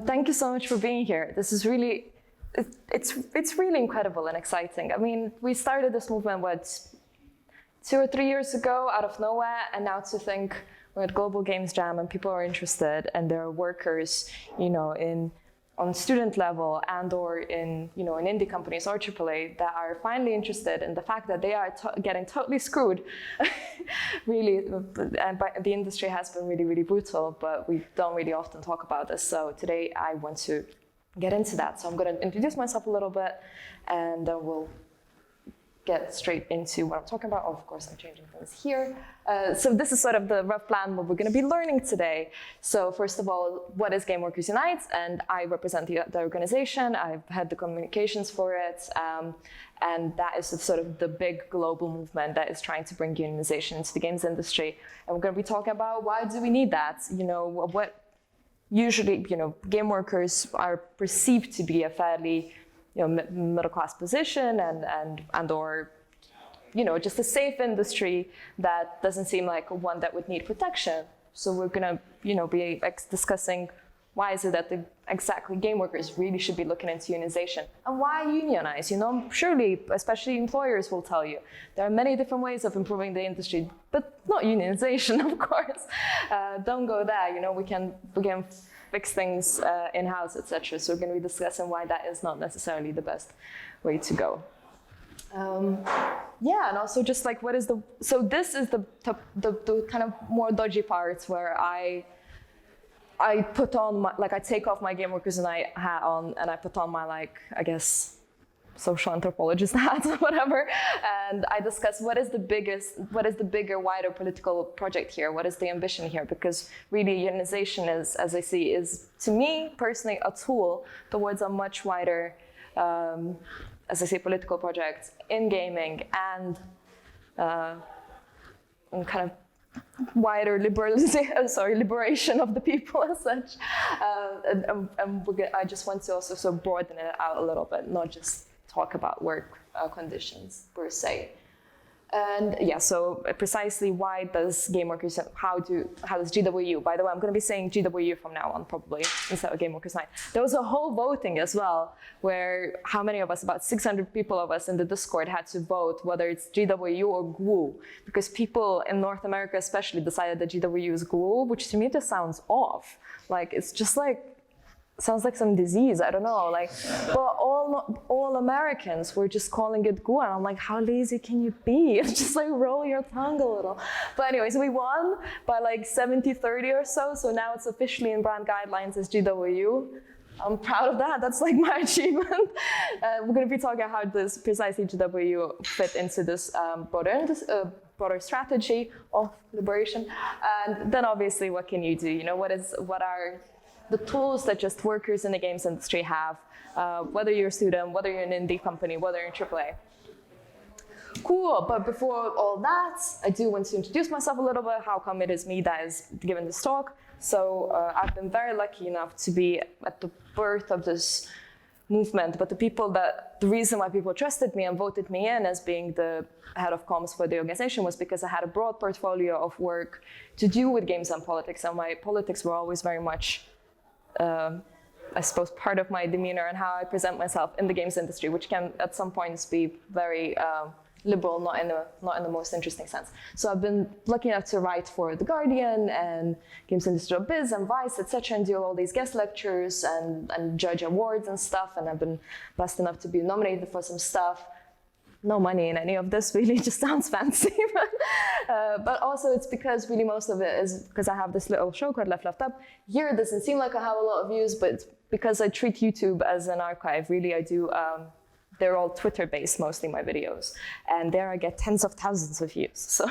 Thank you so much for being here. This is really, it's really incredible and exciting. I mean, we started this movement, 2 or 3 years ago out of nowhere, and now to think we're at Global Games Jam and people are interested, and there are workers, on student level and or in indie companies or AAA that are finally interested in the fact that they are getting totally screwed. Really, and the industry has been really, really brutal, but we don't really often talk about this. So today I want to get into that. So I'm going to introduce myself a little bit, and then we'll get straight into what I'm talking about. Oh, of course, I'm changing things here. So this is sort of the rough plan what we're going to be learning today. So first of all, what is Game Workers Unite? And I represent the organization. I've had the communications for it. And that is sort of the big global movement that is trying to bring unionization into the games industry. And we're going to be talking about why do we need that? What usually, game workers are perceived to be a fairly middle-class position and or just a safe industry that doesn't seem like one that would need protection. So we're gonna be discussing why is it that exactly game workers really should be looking into unionization and why unionize. Surely, especially employers will tell you there are many different ways of improving the industry, but not unionization, of course. Don't go there. We can fix things in-house, etc. So we're going to be discussing why that is not necessarily the best way to go. And also just like so this is the kind of more dodgy parts where I put on I take off my Game Workers Unite hat on and I put on my social anthropologist hat or whatever, and I discuss what is the bigger, wider political project here, what is the ambition here, because really unionization is, as I see, is to me personally a tool towards a much wider, as I say, political project in gaming and kind of wider liberation of the people as such. I just want to also sort of broaden it out a little bit, not just talk about work conditions per se. And so precisely why does Game Workers, how does GWU, by the way, I'm going to be saying GWU from now on probably instead of Game Workers Night. There was a whole voting as well where how many of us, about 600 people of us in the Discord had to vote whether it's GWU or GWU, because people in North America especially decided that GWU is GWU, which to me just sounds off. It's just sounds like some disease, I don't know, but all Americans were just calling it GWU, and I'm like, how lazy can you be? Just roll your tongue a little. But anyways, we won by 70-30 or so now it's officially in brand guidelines as GWU. I'm proud of that, that's my achievement. We're going to be talking about how this precisely GWU fit into this broader strategy of liberation. And then obviously, what can you do? What are the tools that just workers in the games industry have, whether you're a student, whether you're an indie company, whether you're in AAA. Cool, but before all that, I do want to introduce myself a little bit, how come it is me that is giving this talk. So I've been very lucky enough to be at the birth of this movement, but the reason why people trusted me and voted me in as being the head of comms for the organization was because I had a broad portfolio of work to do with games and politics, and my politics were always very much I suppose part of my demeanor and how I present myself in the games industry, which can at some points be very liberal, not in the most interesting sense. So I've been lucky enough to write for The Guardian and Games Industry Biz and Vice, etc., and do all these guest lectures and judge awards and stuff. And I've been blessed enough to be nominated for some stuff. No money in any of this, really, just sounds fancy. But also it's because really most of it is because I have this little show called Left Up. Here it doesn't seem like I have a lot of views, but it's because I treat YouTube as an archive. Really, I do. They're all Twitter-based, mostly my videos. And there I get tens of thousands of views.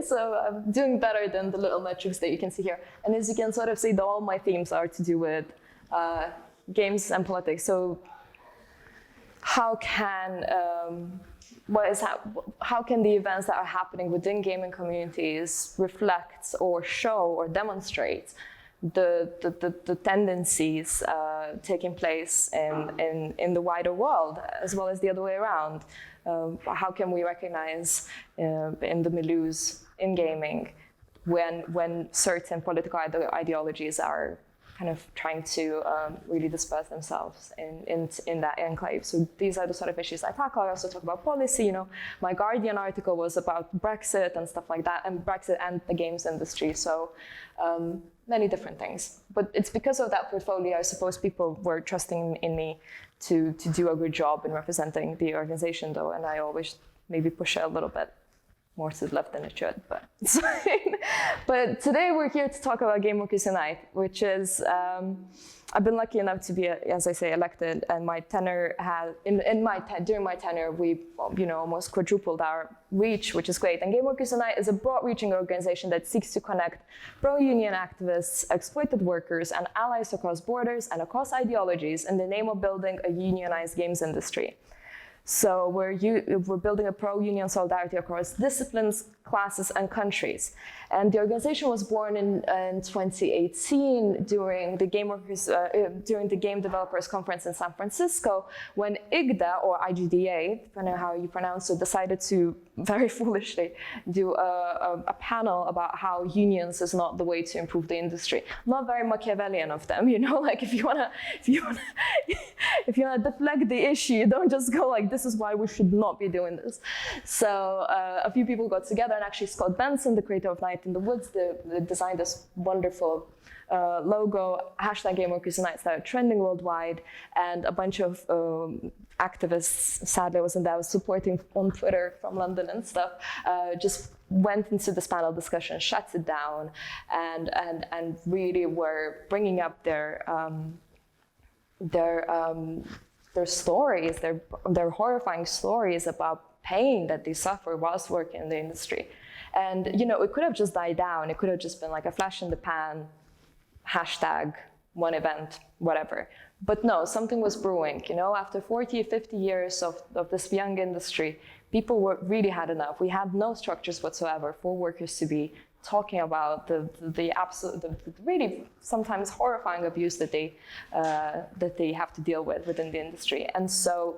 So I'm doing better than the little metrics that you can see here. And as you can sort of see, all my themes are to do with games and politics. So how can the events that are happening within gaming communities reflect or show or demonstrate the tendencies taking place in the wider world, as well as the other way around? How can we recognize in the milieus in gaming when certain political ideologies are kind of trying to really disperse themselves in that enclave. So these are the sort of issues I tackle. I also talk about policy. My Guardian article was about Brexit and stuff like that, and Brexit and the games industry. So many different things. But it's because of that portfolio, I suppose people were trusting in me to do a good job in representing the organization, though, and I always maybe push it a little bit more to the left than it should, but it's fine. But today we're here to talk about Game Workers Unite, which is, I've been lucky enough to be, as I say, elected, and my tenure has, during my tenure, we, almost quadrupled our reach, which is great. And Game Workers Unite is a broad-reaching organization that seeks to connect pro-union activists, exploited workers, and allies across borders and across ideologies in the name of building a unionized games industry. So we're building a pro-union solidarity across disciplines, classes, and countries. And the organization was born in 2018 during the during the Game Developers Conference in San Francisco, when IGDA, or IGDA, depending on how you pronounce it, decided to, very foolishly, do a panel about how unions is not the way to improve the industry. Not very Machiavellian of them, like if you wanna deflect the issue, you don't just go like, this is why we should not be doing this. So a few people got together, and actually Scott Benson, the creator of Night in the Woods, designed this wonderful logo, #GameWorkersUnite, started trending worldwide, and a bunch of activists, sadly I wasn't there, I was supporting on Twitter from London and stuff, just went into this panel discussion, shut it down, and really were bringing up their stories, their horrifying stories about pain that they suffer whilst working in the industry. And it could have just died down. It could have just been like a flash in the pan, #1 event, whatever. But no, something was brewing. After 40, 50 years of this young industry, people really had enough. We had no structures whatsoever for workers to be talking about the really sometimes horrifying abuse that they have to deal with within the industry. And so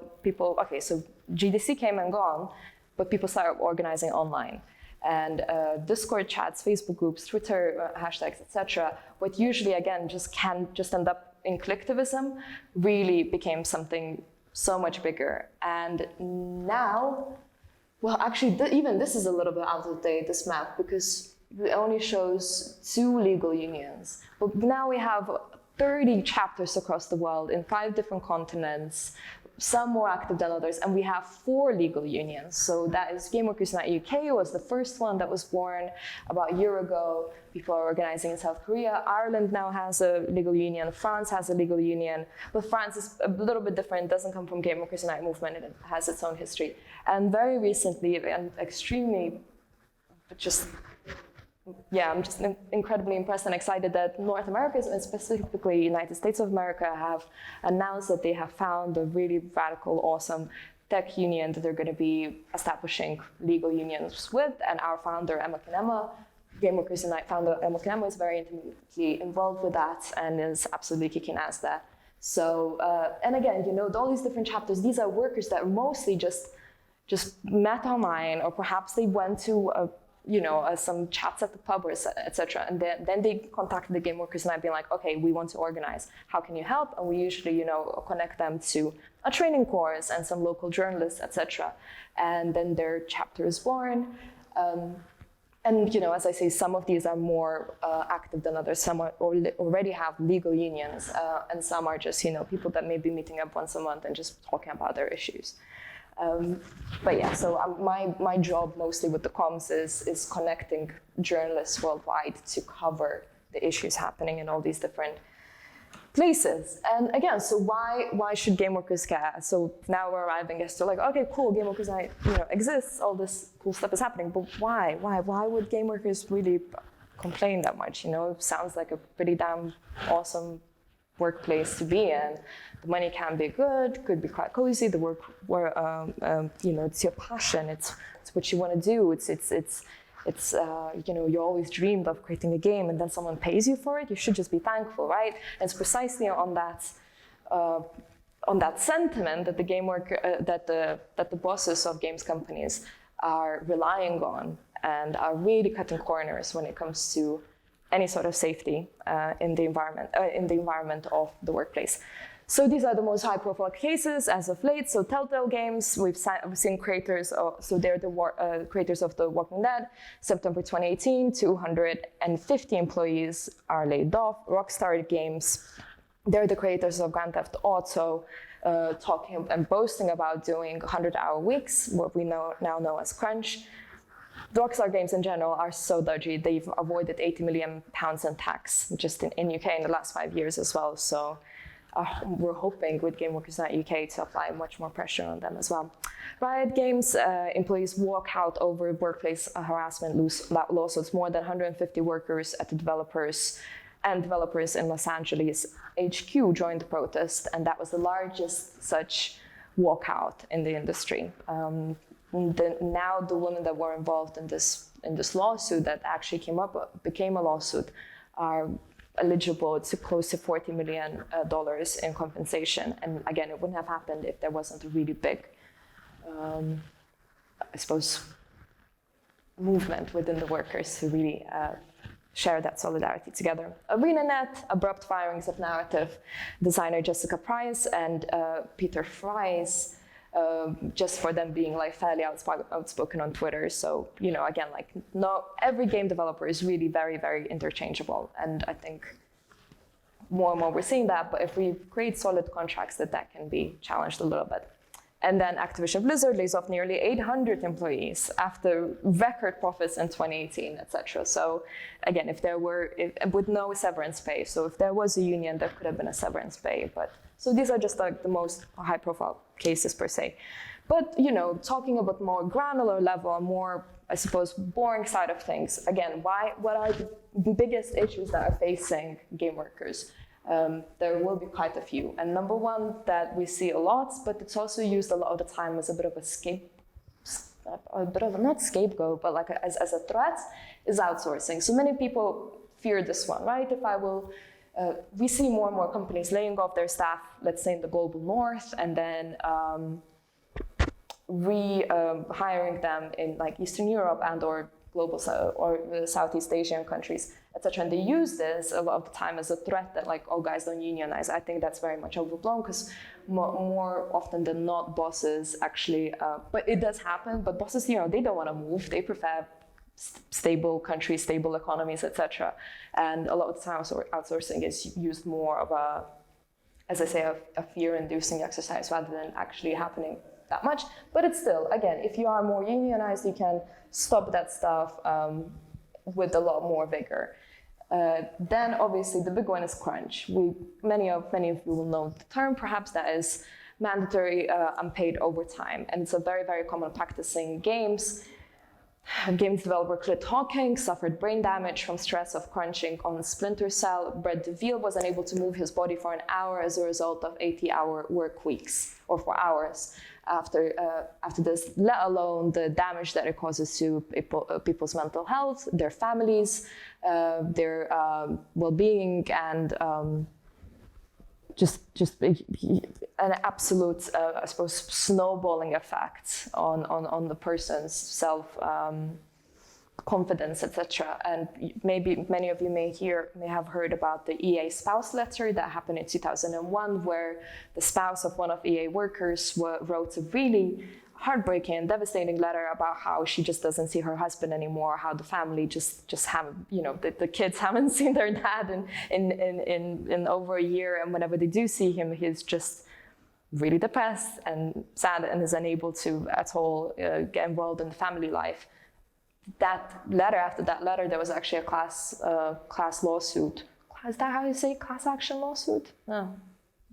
so GDC came and gone, but people started organizing online. And Discord chats, Facebook groups, Twitter hashtags, etc. What usually, again, can end up in collectivism, really became something so much bigger. And now, well, actually, even this is a little bit out of date, this map, because it only shows 2 legal unions. But now we have 30 chapters across the world in 5 different continents, some more active than others, and we have 4 legal unions. So that is Game Workers Unite UK was the first one that was born about a year ago. People are organizing in South Korea. Ireland now has a legal union. France has a legal union, but France is a little bit different. It doesn't come from Game Workers Unite movement. It has its own history. And very recently, and extremely I'm just incredibly impressed and excited that North America, and specifically United States of America, have announced that they have found a really radical, awesome tech union that they're going to be establishing legal unions with. And our founder, Emma Kinema, Game Workers Unite founder Emma Kinema, is very intimately involved with that and is absolutely kicking ass there. So, and again, all these different chapters, these are workers that mostly just met online, or perhaps they went to some chats at the pub, or etc. And then they contacted the Game Workers Unite, being like, okay, we want to organize. How can you help? And we usually, connect them to a training course and some local journalists, etc. And then their chapter is born. And as I say, some of these are more active than others. Some already have legal unions, and some are just, people that may be meeting up once a month and just talking about their issues. But yeah, so my job mostly with the comms is connecting journalists worldwide to cover the issues happening in all these different places. And again, so why should game workers care? So now we're arriving as to like, okay, cool, game workers exists, all this cool stuff is happening, but why? Why would game workers really complain that much? It sounds like a pretty damn awesome workplace to be in. The money can be good, could be quite cozy. The work, it's your passion. It's what you want to do. It's you always dreamed of creating a game, and then someone pays you for it. You should just be thankful, right? And it's precisely on that sentiment that the game worker, that the bosses of games companies are relying on, and are really cutting corners when it comes to any sort of safety in the environment of the workplace. So these are the most high-profile cases as of late. So Telltale Games, we've seen creators so they're the creators of The Walking Dead. September 2018, 250 employees are laid off. Rockstar Games, they're the creators of Grand Theft Auto, talking and boasting about doing 100-hour weeks, what we now know as crunch. The Rockstar Games in general are so dodgy. They've avoided £80 million in tax just in UK in the last 5 years as well. So we're hoping with GameWorkers.uk to apply much more pressure on them as well. Riot Games employees walk out over workplace harassment lawsuits. More than 150 workers at the developers in Los Angeles HQ joined the protest, and that was the largest such walkout in the industry. Now the women that were involved in this lawsuit that actually became a lawsuit are eligible to close to $40 million in compensation. And again, it wouldn't have happened if there wasn't a really big, I suppose, movement within the workers to really share that solidarity together. ArenaNet, abrupt firings of narrative designer Jessica Price and Peter Fries, just for them being like fairly outspoken on Twitter. So, again, every game developer is really very, very interchangeable. And I think more and more we're seeing that, but if we create solid contracts, that can be challenged a little bit. And then Activision Blizzard lays off nearly 800 employees after record profits in 2018, etc. So again, with no severance pay. So if there was a union, there could have been a severance pay. So these are just like the most high-profile cases per se. But talking about more granular level, more, I suppose, boring side of things. Again, what are the biggest issues that are facing game workers? There will be quite a few. And number one that we see a lot, but it's also used a lot of the time as a bit of not scapegoat, but like as a threat, is outsourcing. So many people fear this one, right? We see more and more companies laying off their staff, let's say in the global north, and then hiring them in like Eastern Europe or global or Southeast Asian countries, etc. And they use this a lot of the time as a threat that like, oh guys, don't unionize. I think that's very much overblown because more often than not, bosses actually, but it does happen, but bosses, they don't want to move. They prefer stable countries, stable economies, etc. And a lot of the time outsourcing is used more of a fear-inducing exercise rather than actually happening that much. But it's still, again, if you are more unionized, you can stop that stuff with a lot more vigor. Then obviously the big one is crunch. Many of you will know the term, perhaps, that is mandatory unpaid overtime. And it's a very, very common practice in games. Games developer Clit Hawking suffered brain damage from stress of crunching on Splinter Cell. Brett DeVille was unable to move his body for an hour as a result of 80-hour work weeks, or for hours after this, let alone the damage that it causes to people's mental health, their families, their well-being, and just an absolute, I suppose, snowballing effect on the person's self confidence, etc. And maybe many of you may have heard about the EA spouse letter that happened in 2001, where the spouse of one of EA workers wrote a really heartbreaking and devastating letter about how she just doesn't see her husband anymore, how the family just haven't, the kids haven't seen their dad in over a year, and whenever they do see him, he's just really depressed and sad and is unable to at all get involved in the family life. After that letter, there was actually a class lawsuit. Is that how you say class action lawsuit? No,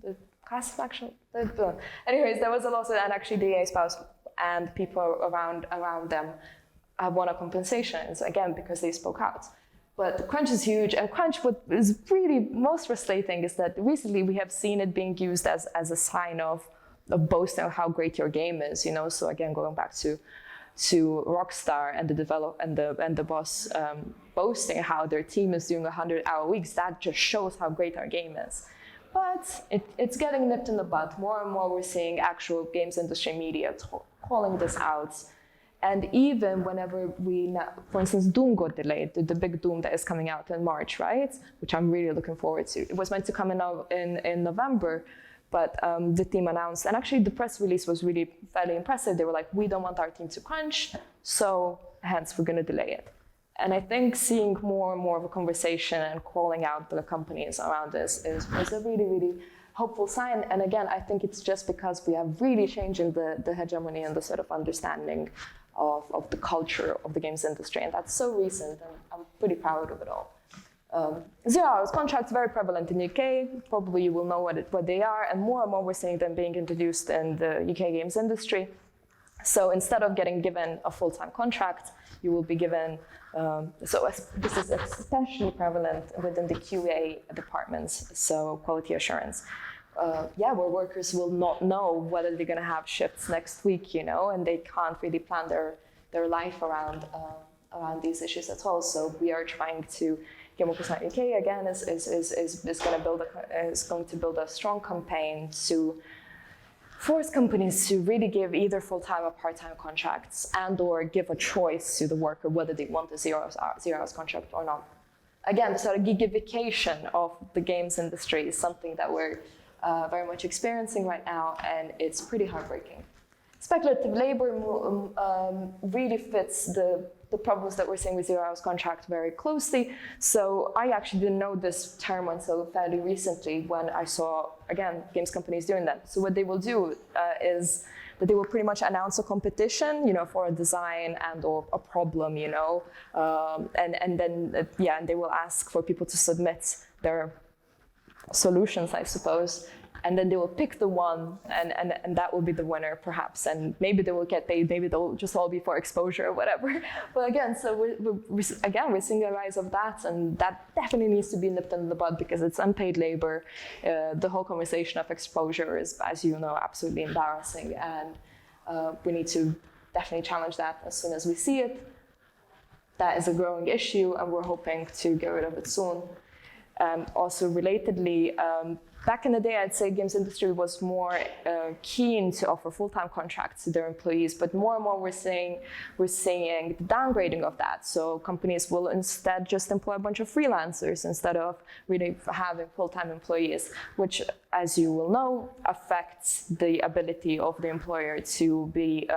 the class action. Anyways, there was a lawsuit, and actually the EA spouse and people around them won a compensation, again, because they spoke out. But the crunch is huge, and crunch, what is really most frustrating is that recently we have seen it being used as a sign of boasting of how great your game is, So again, going back to Rockstar and the boss boasting how their team is doing 100-hour weeks, that just shows how great our game is. But it's getting nipped in the bud. More and more we're seeing actual games industry media calling this out. And even whenever for instance, Doom got delayed, the big Doom that is coming out in March, right? Which I'm really looking forward to. It was meant to come in November, but the team announced, and actually the press release was really fairly impressive. They were like, we don't want our team to crunch, so hence we're going to delay it. And I think seeing more and more of a conversation and calling out the companies around this is a really, really hopeful sign. And again, I think it's just because we have really changing the hegemony and the sort of understanding of the culture of the games industry, and that's so recent, and I'm pretty proud of it all. 0 hours contracts, very prevalent in the UK. Probably you will know what they are, and more we're seeing them being introduced in the UK games industry. So instead of getting given a full-time contract, you will be given, this is especially prevalent within the QA departments, so quality assurance. Where workers will not know whether they're going to have shifts next week, and they can't really plan their life around these issues at all. So we are trying to, Game Workers Night UK again is going to build a strong campaign to force companies to really give either full-time or part-time contracts, and/or give a choice to the worker whether they want a 0 hours contract or not. Again, the sort of gigification of the games industry is something that we're very much experiencing right now, and it's pretty heartbreaking. Speculative labor really fits the problems that we're seeing with 0 hours contract very closely. So I actually didn't know this term until fairly recently when I saw, again, games companies doing that. So what they will do is that they will pretty much announce a competition, for a design and/or a problem, and then they will ask for people to submit their solutions, I suppose, and then they will pick the one, and that will be the winner, perhaps, and maybe they will get paid, maybe they'll just all be for exposure or whatever. But again, so we're seeing a rise of that, and that definitely needs to be nipped in the bud because it's unpaid labor. The whole conversation of exposure is, as you know, absolutely embarrassing, and we need to definitely challenge that as soon as we see it. That is a growing issue, and we're hoping to get rid of it soon. Also, relatedly, back in the day, I'd say games industry was more keen to offer full-time contracts to their employees, but more and more we're seeing the downgrading of that. So companies will instead just employ a bunch of freelancers instead of really having full-time employees, which, as you will know, affects the ability of the employer to be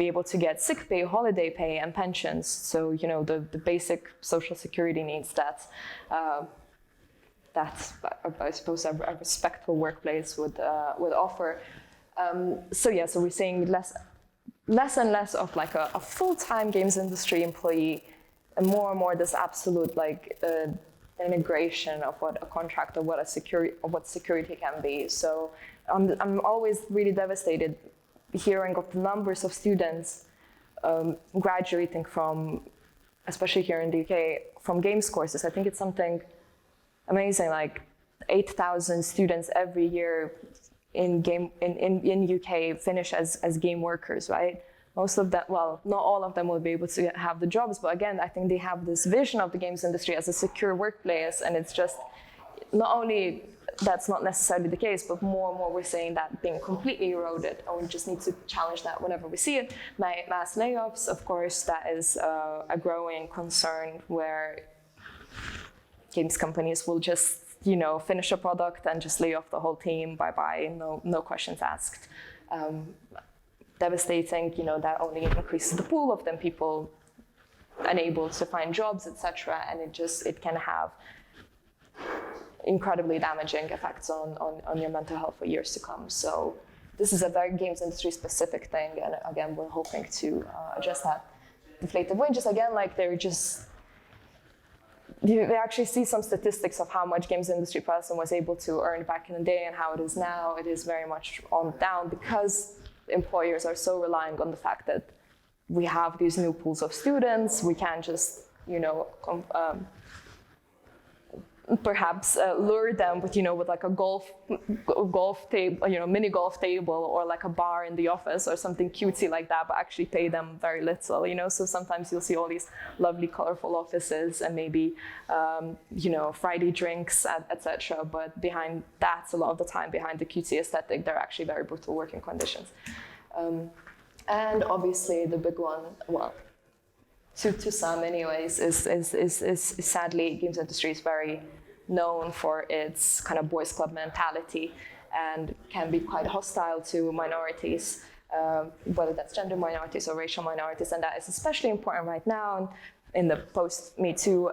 able to get sick pay, holiday pay, and pensions. So, the basic social security needs that I suppose a respectful workplace would offer. So we're seeing less and less of like a full-time games industry employee, and more this absolute integration of what a contract or what security can be. So I'm always really devastated hearing of the numbers of students graduating from, especially here in the UK, from games courses. I think it's something amazing, like 8,000 students every year in UK finish as game workers, right? Most of them, well, not all of them will be able to have the jobs, but again, I think they have this vision of the games industry as a secure workplace, and it's just, not only that's not necessarily the case, but more and more we're seeing that being completely eroded, and we just need to challenge that whenever we see it. Mass layoffs, of course, that is a growing concern where games companies will just, finish a product and just lay off the whole team, bye-bye, no questions asked. Devastating, that only increases the pool of them people unable to find jobs, etc., and it can have incredibly damaging effects on your mental health for years to come. So this is a very games industry specific thing, and again, we're hoping to address that. Deflated wages, again, they actually see some statistics of how much games industry person was able to earn back in the day and how it is now. It is very much on down because employers are so relying on the fact that we have these new pools of students. We can't just, perhaps lure them with like a golf table, mini golf table, or like a bar in the office or something cutesy like that, but actually pay them very little, So sometimes you'll see all these lovely, colorful offices and maybe, Friday drinks, etc. But behind that, a lot of the time, behind the cutesy aesthetic, they're actually very brutal working conditions. And obviously the big one, well, to some anyways, is sadly, games industry is very known for its kind of boys club mentality and can be quite hostile to minorities, whether that's gender minorities or racial minorities, and that is especially important right now in the post-Me Too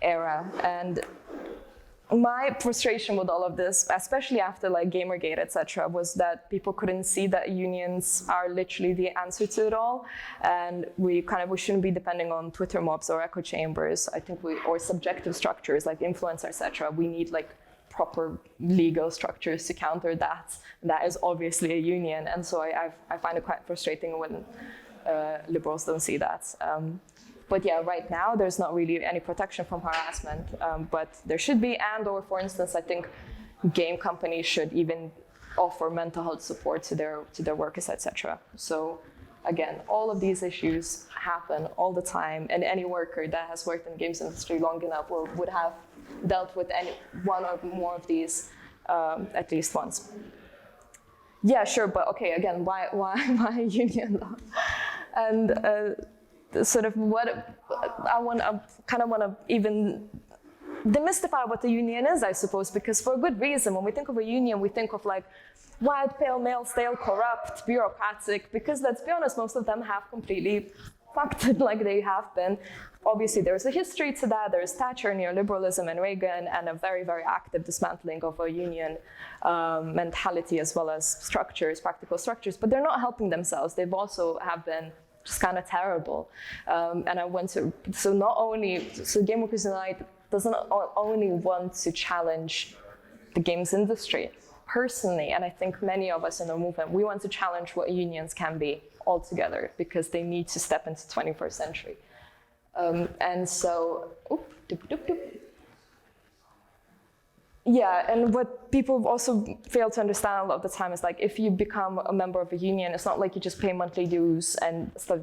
era. And my frustration with all of this, especially after like Gamergate, etc., was that people couldn't see that unions are literally the answer to it all, and we shouldn't be depending on Twitter mobs or echo chambers. I think or subjective structures like influencers, etc. We need like proper legal structures to counter that. And that is obviously a union, and so I find it quite frustrating when liberals don't see that. But yeah, right now there's not really any protection from harassment, but there should be. Or for instance, I think game companies should even offer mental health support to their workers, etc. So again, all of these issues happen all the time, and any worker that has worked in the games industry long enough would have dealt with any one or more of these at least once. Yeah, sure, but okay, again, why a union law? And sort of what I want to even demystify what the union is, I suppose, because for a good reason. When we think of a union, we think of like white, pale, male, stale, corrupt, bureaucratic, because let's be honest, most of them have completely fucked it like they have been. Obviously, there's a history to that. There's Thatcher, neoliberalism, and Reagan, and a very, very active dismantling of a union mentality as well as structures, practical structures, but they're not helping themselves. They've also have been just kind of terrible. And I want to, so Game Workers Unite doesn't only want to challenge the games industry personally, and I think many of us in the movement, we want to challenge what unions can be altogether, because they need to step into the 21st century. And so, yeah, and what people also fail to understand a lot of the time is like, if you become a member of a union, it's not like you just pay monthly dues and stuff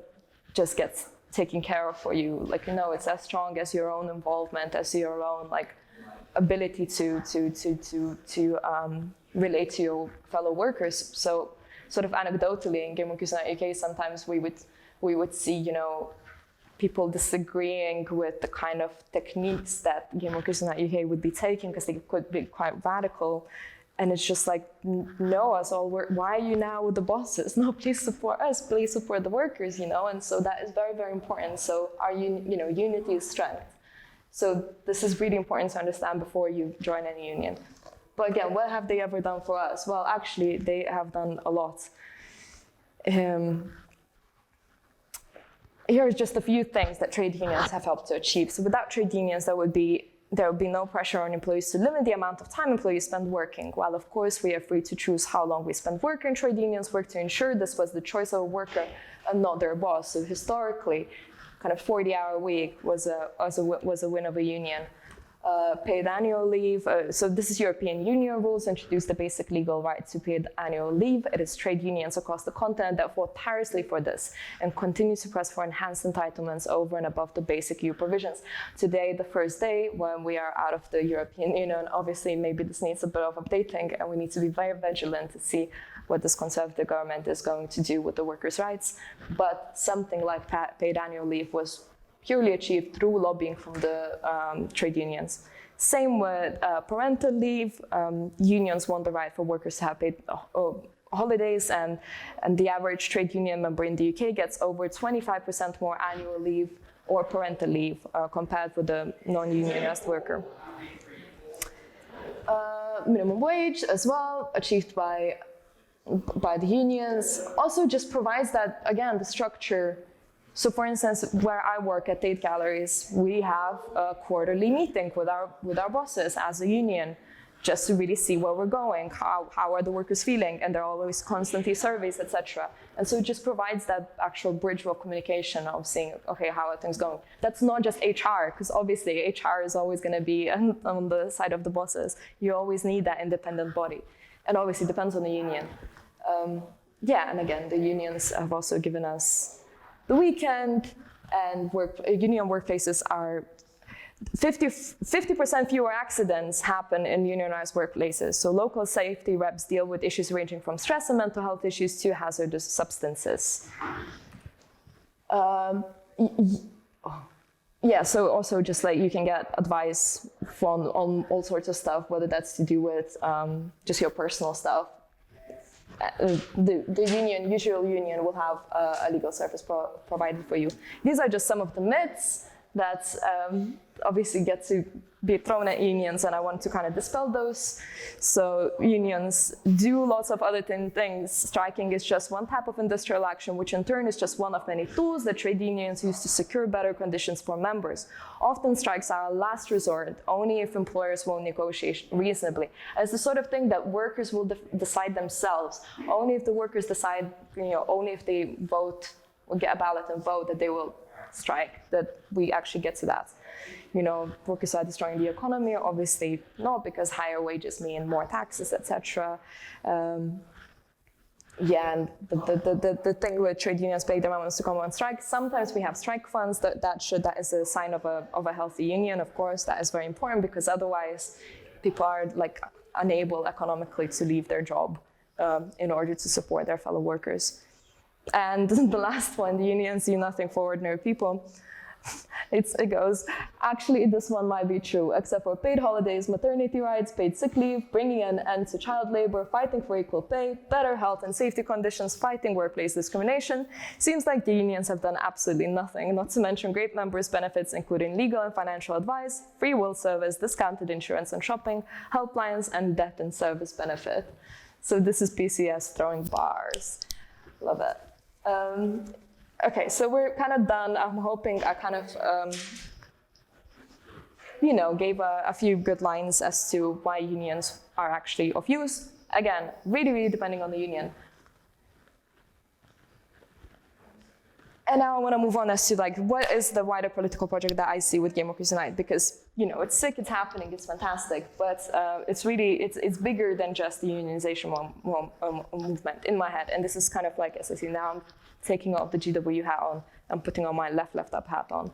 just gets taken care of for you. Like, no, it's as strong as your own involvement, as your own like ability to relate to your fellow workers. So, sort of anecdotally, in Game Workers Unite UK, sometimes we would see, people disagreeing with the kind of techniques that Game Workers Unite UK would be taking, because they could be quite radical. And it's just like, no, us all, why are you now with the bosses? No, please support us, please support the workers, And so that is very, very important. So our unity is strength. So this is really important to understand before you join any union. But again, what have they ever done for us? Well, actually, they have done a lot. Here are just a few things that trade unions have helped to achieve. So without trade unions, there would be no pressure on employees to limit the amount of time employees spend working. While of course we are free to choose how long we spend working, trade unions work to ensure this was the choice of a worker and not their boss. So historically, kind of 40-hour week was a win of a union. Paid annual leave. So this is European Union rules introduced the basic legal right to paid annual leave. It is trade unions across the continent that fought tirelessly for this and continue to press for enhanced entitlements over and above the basic EU provisions. Today, the first day when we are out of the European Union, obviously maybe this needs a bit of updating, and we need to be very vigilant to see what this conservative government is going to do with the workers' rights. But something like paid annual leave was purely achieved through lobbying from the trade unions. Same with parental leave. Unions want the right for workers to have paid holidays, and the average trade union member in the UK gets over 25% more annual leave or parental leave compared with the non-unionized worker. Minimum wage as well, achieved by the unions, also just provides that, again, the structure. So for instance, where I work at Tate Galleries, we have a quarterly meeting with our bosses as a union, just to really see where we're going, how are the workers feeling, and there are always constantly surveys, etc. And so it just provides that actual bridge of communication of seeing, okay, how are things going? That's not just HR, because obviously HR is always going to be on the side of the bosses. You always need that independent body. And obviously it depends on the union. Yeah, and again, the unions have also given us the weekend, and union workplaces are 50% fewer accidents happen in unionized workplaces. So local safety reps deal with issues ranging from stress and mental health issues to hazardous substances. Yeah, so also just like you can get advice on all sorts of stuff, whether that's to do with just your personal stuff. The union, usual union, will have a legal service provided for you. These are just some of the myths that obviously get to be thrown at unions, and I want to kind of dispel those. So unions do lots of other things. Striking is just one type of industrial action, which in turn is just one of many tools that trade unions use to secure better conditions for members. Often strikes are a last resort, only if employers won't negotiate reasonably. It's the sort of thing that workers will decide themselves. Only if the workers decide, only if they vote, or get a ballot and vote, that they will strike, that we actually get to that. Workers are destroying the economy, obviously not, because higher wages mean more taxes, etc. And the thing with trade unions paying their members to come on strike, sometimes we have strike funds. That is a sign of a healthy union, of course. That is very important, because otherwise people are like unable economically to leave their job in order to support their fellow workers. And the last one, the unions do nothing for ordinary people. It goes, actually, this one might be true, except for paid holidays, maternity rights, paid sick leave, bringing an end to child labor, fighting for equal pay, better health and safety conditions, fighting workplace discrimination. Seems like the unions have done absolutely nothing, not to mention great members' benefits, including legal and financial advice, free will service, discounted insurance and shopping, helplines, and death and service benefit. So this is PCS throwing bars. Love it. Okay, so we're kind of done. I'm hoping I kind of, gave a few good lines as to why unions are actually of use. Again, really, really depending on the union. And now I want to move on as to what is the wider political project that I see with Game Workers Unite, because it's sick, it's happening, it's fantastic, but it's bigger than just the unionization movement in my head. And this is kind of like, as I see now, I'm taking off the GW hat on and putting on my left up hat on.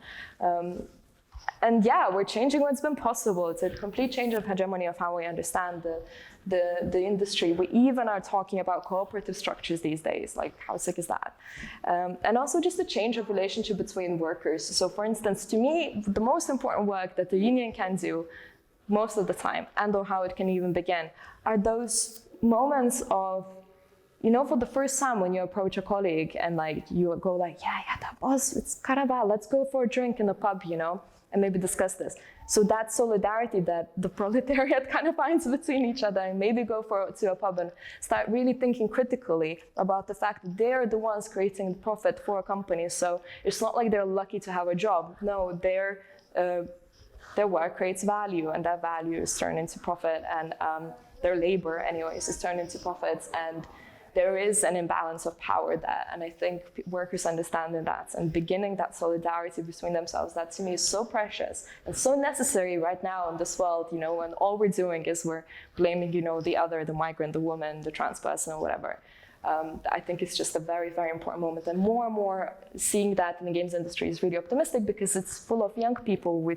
And yeah, we're changing what's been possible. It's a complete change of hegemony of how we understand the industry. We even are talking about cooperative structures these days. Like, how sick is that? And also just a change of relationship between workers. So for instance, to me, the most important work that the union can do most of the time, and or how it can even begin, are those moments of, for the first time when you approach a colleague and you go yeah, that boss, it's kind of bad. Let's go for a drink in the pub, and maybe discuss this. So that solidarity that the proletariat kind of finds between each other, and maybe go to a pub and start really thinking critically about the fact that they're the ones creating profit for a company. So it's not like they're lucky to have a job. No, their work creates value, and that value is turned into profit, and their labor, anyways, is turned into profits. And there is an imbalance of power there, and I think workers understanding that and beginning that solidarity between themselves, that to me is so precious and so necessary right now in this world, when all we're doing is we're blaming, the other, the migrant, the woman, the trans person, or whatever. I think it's just a very, very important moment, and more seeing that in the games industry is really optimistic, because it's full of young people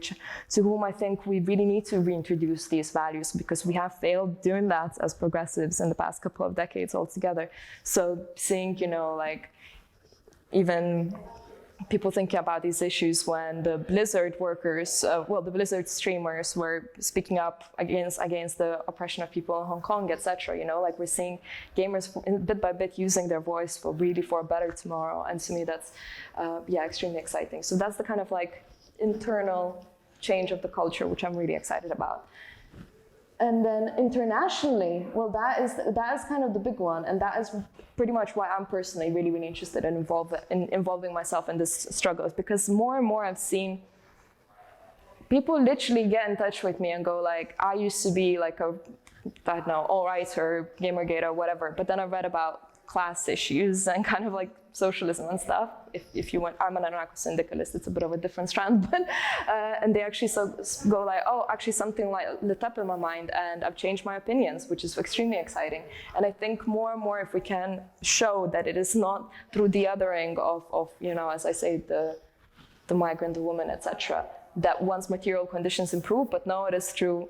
to whom I think we really need to reintroduce these values, because we have failed doing that as progressives in the past couple of decades altogether. So seeing, even people thinking about these issues when the Blizzard workers, the Blizzard streamers were speaking up against the oppression of people in Hong Kong, etc. We're seeing gamers bit by bit using their voice for a better tomorrow. And to me, that's extremely exciting. So that's the kind of internal change of the culture, which I'm really excited about. And then internationally, that is kind of the big one, and that is pretty much why I'm personally really, really interested in involving myself in this struggle, because more and more I've seen people literally get in touch with me and go I used to be all-righter, Gamergate or whatever, but then I read about class issues and kind of socialism and stuff. If you want, I'm an anarcho-syndicalist, it's a bit of a different strand, but and they actually go actually something lit up in my mind, and I've changed my opinions, which is extremely exciting. And I think more and more, if we can show that it is not through the othering of as I say, the migrant, the woman, etc., that once material conditions improve, but no, it is through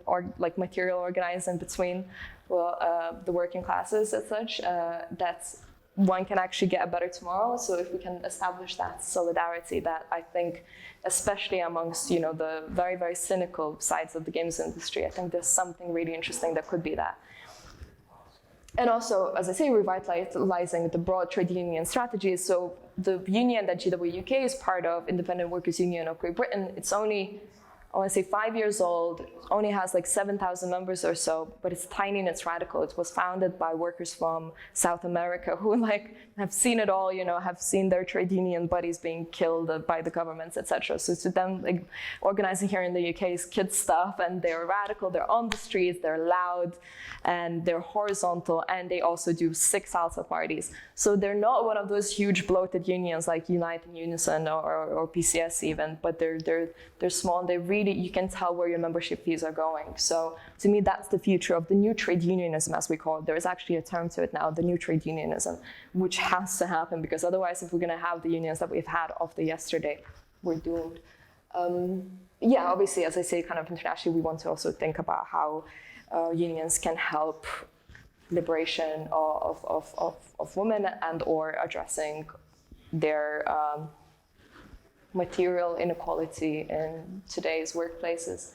material organizing between the working classes as such, that one can actually get a better tomorrow. So if we can establish that solidarity, that I think, especially amongst the very, very cynical sides of the games industry, I think there's something really interesting that could be that. And also, as I say, revitalizing the broad trade union strategies. So the union that GWUK is part of, Independent Workers' Union of Great Britain, it's only, I want to say 5 years old, only has like 7,000 members or so, but it's tiny and it's radical. It was founded by workers from South America who have seen it all, have seen their trade union buddies being killed by the governments, etc. So to them, organizing here in the UK is kid stuff, and they're radical, they're on the streets, they're loud, and they're horizontal, and they also do sick salsa parties. So they're not one of those huge bloated unions like Unite and Unison or PCS even, but they're small, and they really, you can tell where your membership fees are going. So to me, that's the future of the new trade unionism, as we call it. There is actually a term to it now, the new trade unionism, which has to happen, because otherwise, if we're going to have the unions that we've had of the yesterday, we're doomed. Obviously, as I say, kind of internationally, we want to also think about how unions can help liberation of women and or addressing their material inequality in today's workplaces.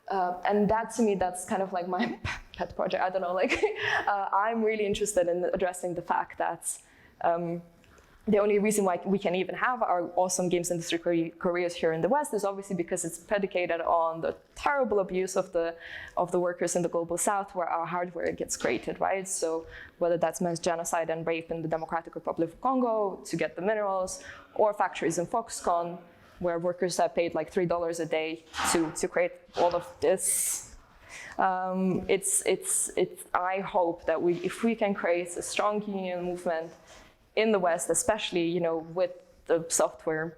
And that, to me, that's kind of like my pet project. I don't know, I'm really interested in addressing the fact that the only reason why we can even have our awesome games industry careers here in the West is obviously because it's predicated on the terrible abuse of the workers in the global South, where our hardware gets created, right? So whether that's mass genocide and rape in the Democratic Republic of Congo to get the minerals, or factories in Foxconn, where workers are paid like $3 a day to create all of this. I hope that if we can create a strong union movement in the West, especially with the software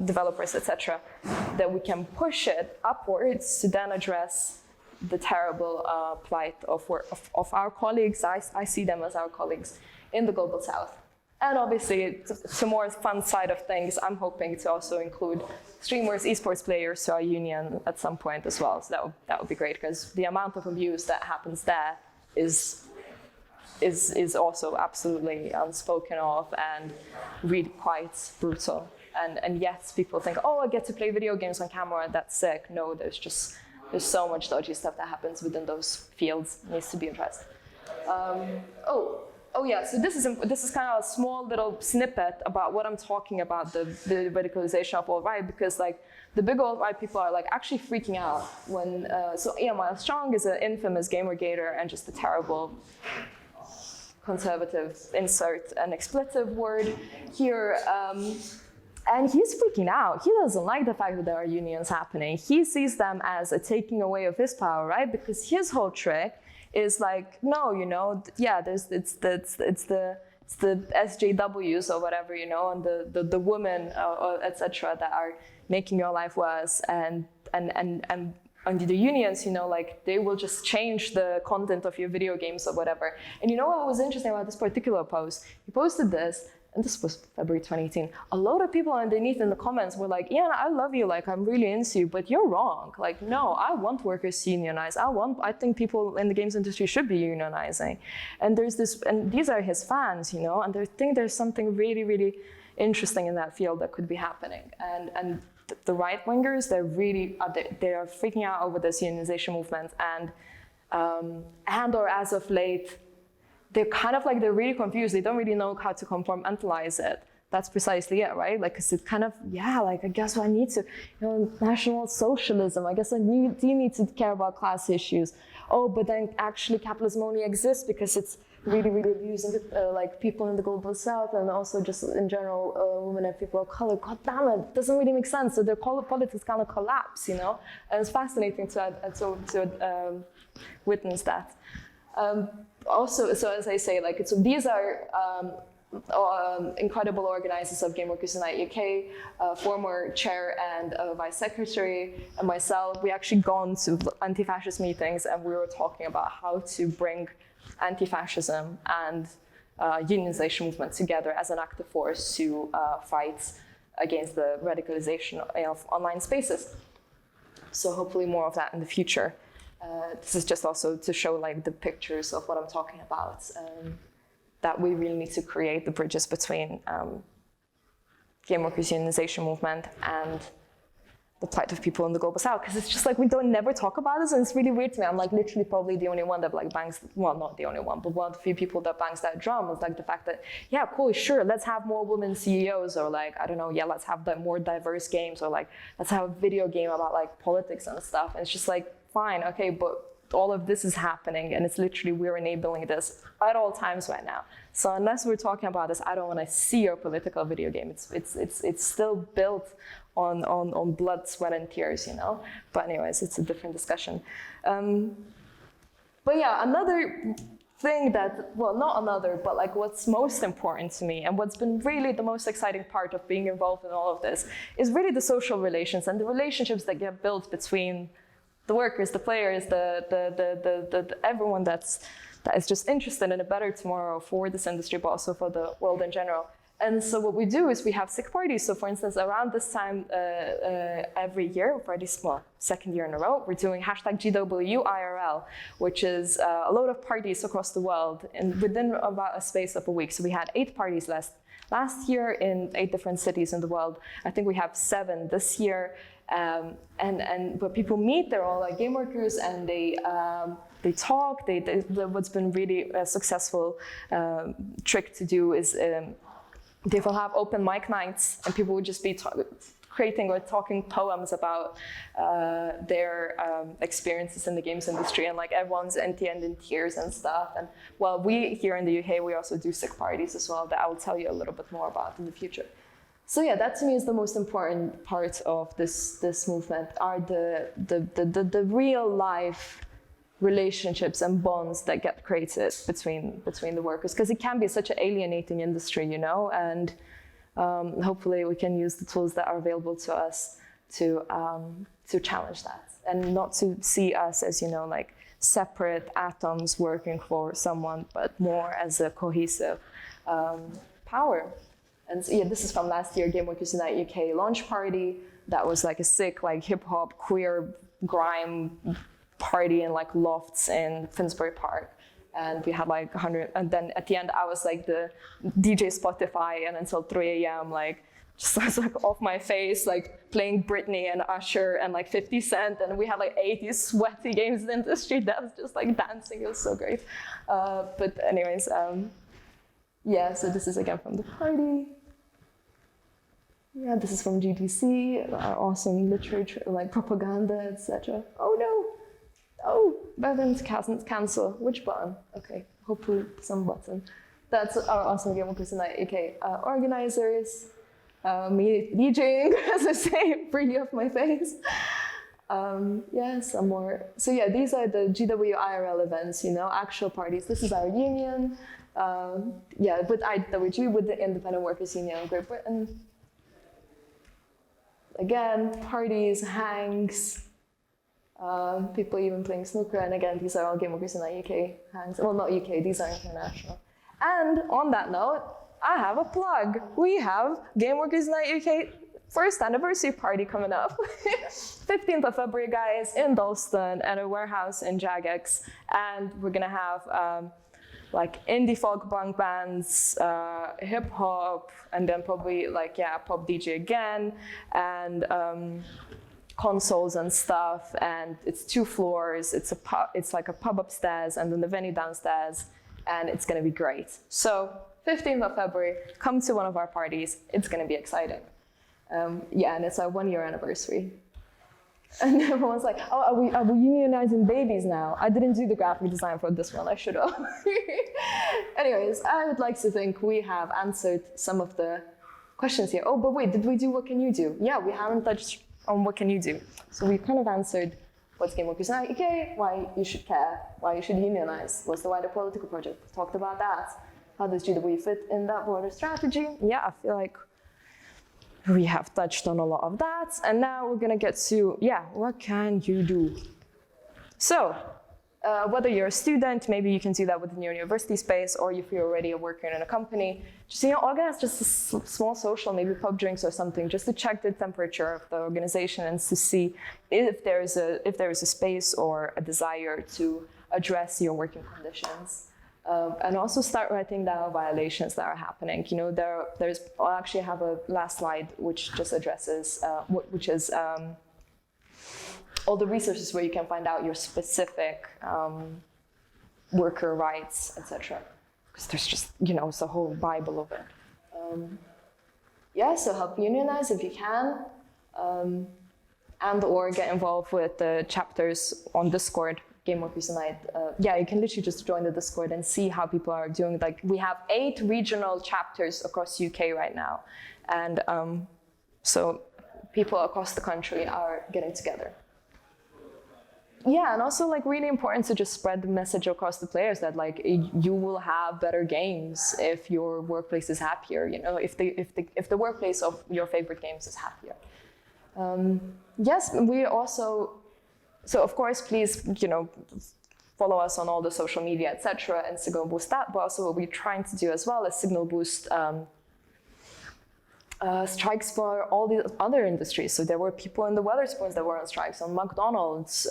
developers, etc., that we can push it upwards to then address the terrible plight of our colleagues. I see them as our colleagues in the global South. And obviously, to more fun side of things, I'm hoping to also include streamers, esports players to our union at some point as well. So that would be great, because the amount of abuse that happens there is also absolutely unspoken of and really quite brutal. And yes, people think, oh, I get to play video games on camera, that's sick. No, there's so much dodgy stuff that happens within those fields, needs to be addressed. So this is kind of a small little snippet about what I'm talking about, the radicalization of alt-right, because the big alt-right people are actually freaking out when, Miles Strong is an infamous Gamergator and just a terrible conservative, insert an expletive word here, and he's freaking out. He doesn't like the fact that there are unions happening. He sees them as a taking away of his power, right? Because his whole trick is no, it's the SJWs or whatever, and the women, etc., that are making your life worse, and under the unions, they will just change the content of your video games or whatever. And what was interesting about this particular post? He posted this, and this was February 2018. A lot of people underneath in the comments were like, yeah, I love you, I'm really into you, but you're wrong. No, I want workers to unionize. I think people in the games industry should be unionizing. And there's this, and these are his fans, and I think there's something really, really interesting in that field that could be happening. And the right-wingers, they are freaking out over this unionization movement, and or as of late, they're kind of they're really confused. They don't really know how to compartmentalize it. That's precisely it, right? Cause it's kind of, I guess I need to, national socialism. I guess do you need to care about class issues? Oh, but then actually capitalism only exists because it's really, really abusing people in the global South, and also just in general women and people of color. God damn it, it doesn't really make sense. So their politics kind of collapse, And it's fascinating to witness that. Also, so as I say, so these are incredible organizers of Game Workers Unite UK, former chair and vice secretary, and myself. We actually gone to anti-fascist meetings, and we were talking about how to bring anti-fascism and unionization movement together as an active force to fight against the radicalization of online spaces. So hopefully more of that in the future. This is just also to show like the pictures of what I'm talking about, that we really need to create the bridges between game workers' unionization movement and the plight of people in the global south, because it's just like we don't never talk about this, and it's really weird to me. I'm like literally probably the only one that like bangs, well, not the only one, but one of the few people that bangs that drum. Is like the fact that, yeah, cool, sure, let's have more women CEOs, or like, I don't know, yeah, let's have more diverse games, or like let's have a video game about like politics and stuff. And it's just like, fine, okay, but all of this is happening, and it's literally, we're enabling this at all times right now. So unless we're talking about this, I don't want to see your political video game. It's still built on blood, sweat, and tears, you know. But anyways, it's a different discussion. But yeah, another thing that, well, not another, but like what's most important to me, and what's been really the most exciting part of being involved in all of this, is really the social relations and the relationships that get built between the workers, the players, the everyone that is just interested in a better tomorrow for this industry, but also for the world in general. And so what we do is we have sick parties. So for instance, around this time every year, for this, well, second year in a row, we're doing #GWIRL, which is a load of parties across the world and within about a space of a week. So we had 8 parties last year in 8 different cities in the world. I think we have 7 this year. And where people meet, they're all like game workers, and they talk. What's been really a successful trick to do is they will have open mic nights, and people would just be creating or talking poems about their experiences in the games industry, and like everyone's at the end in tears and stuff. And well, we here in the UK, we also do sick parties as well, that I will tell you a little bit more about in the future. So yeah, that to me is the most important part of this movement, are the real life relationships and bonds that get created between the workers, because it can be such an alienating industry, you know, and hopefully we can use the tools that are available to us to challenge that, and not to see us as, you know, like separate atoms working for someone, but more as a cohesive power. And so, yeah, this is from last year, Game Workers Unite UK launch party. That was like a sick, like hip hop, queer, grime party in like lofts in Finsbury Park. And we had like 100, and then at the end I was like the DJ Spotify, and until 3 a.m. like just I was like off my face, like playing Britney and Usher and like 50 Cent, and we had like 80 sweaty games in the street that was just like dancing. It was so great. But anyways, yeah, so this is again from the party. Yeah, this is from GDC, awesome literature, like propaganda, etc. Oh no! Oh, buttons cancel. Which button? Okay, hopefully some button. That's our awesome Game Workers Unite UK organizers. Me DJing, as I say, really off my face. Yeah, some more. So yeah, these are the GWIRL events, you know, actual parties. This is our union. Yeah, with IWG, with the Independent Workers Union of Great Britain. Again, parties, hangs, people even playing snooker, and again, these are all Game Workers Unite UK hangs. Well, not UK, these are international. And on that note, I have a plug. We have Game Workers Unite UK first anniversary party coming up. 15th of February, guys, in Dalston at a warehouse in Jagex. And we're gonna have like indie folk punk bands, hip hop, and then probably like, yeah, pop DJ again, and consoles and stuff. And it's 2 floors. It's like a pub upstairs and then the venue downstairs, and it's gonna be great. So 15th of February, come to one of our parties. It's gonna be exciting. Yeah, and it's our 1-year anniversary. And everyone's like, oh, are we unionizing babies now? I didn't do the graphic design for this one, I should have. Anyways, I would like to think we have answered some of the questions here. Oh, but wait, did we do what can you do? Yeah, we haven't touched on what can you do. So we kind of answered what's Game Workers Unite UK, why you should care, why you should unionize, what's the wider political project, talked about that. How does GW fit in that broader strategy? Yeah, I feel like we have touched on a lot of that, and now we're gonna get to, yeah, what can you do? So, Whether you're a student, maybe you can do that within your university space, or if you're already working in a company, just organize just a small social, maybe pub drinks or something, just to check the temperature of the organization and to see if there is a space or a desire to address your working conditions. And also start writing down violations that are happening. I'll actually have a last slide which just addresses, which is all the resources where you can find out your specific worker rights, etc. Because there's just, it's a whole Bible of it. So help unionize if you can, and or get involved with the chapters on Discord, Game Workers Unite. You can literally just join the Discord and see how people are doing. Like, we have 8 regional chapters across UK right now, and so people across the country are getting together. Yeah, and also really important to just spread the message across the players that you will have better games if your workplace is happier. If the workplace of your favorite games is happier. Yes, we also. So of course, please follow us on all the social media, etc., and signal boost that. But also, what we're trying to do as well is signal boost strikes for all the other industries. So there were people in the Wetherspoons that were on strikes, on McDonald's,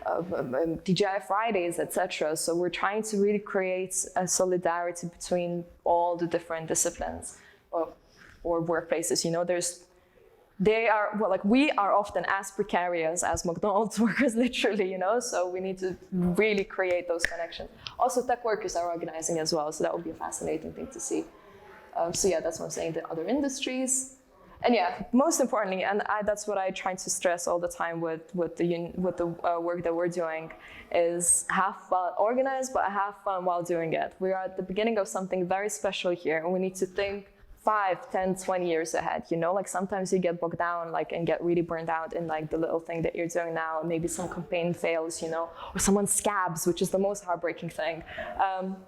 TGI Fridays, etc. So we're trying to really create a solidarity between all the different disciplines or workplaces. We are often as precarious as McDonald's workers, literally. So we need to really create those connections. Also, tech workers are organizing as well, so that would be a fascinating thing to see. That's what I'm saying, the other industries. And most importantly, and that's what I try to stress all the time with the work that we're doing, is have fun, organize, but have fun while doing it. We are at the beginning of something very special here, and we need to think 5, 10, 20 years ahead. Sometimes you get bogged down and get really burned out in the little thing that you're doing now, and maybe some campaign fails, or someone scabs, which is the most heartbreaking thing.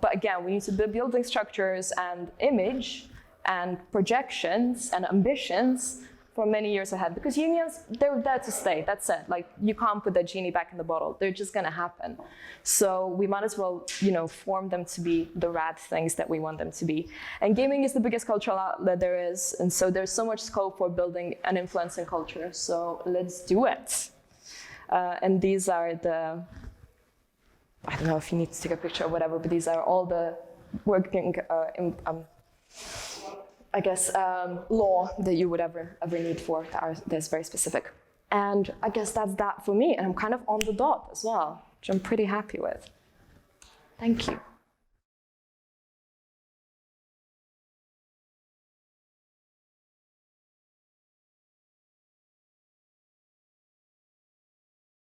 But again, we need to be building structures and image and projections and ambitions for many years ahead, because unions, they're there to stay. That's it. You can't put that genie back in the bottle. They're just gonna happen. So we might as well, form them to be the rad things that we want them to be. And gaming is the biggest cultural outlet there is, and so there's so much scope for building an influencing culture. So let's do it. And these are I don't know if you need to take a picture or whatever, but these are all the working, law that you would ever need for that's very specific. And I guess that's that for me. And I'm kind of on the dot as well, which I'm pretty happy with. Thank you.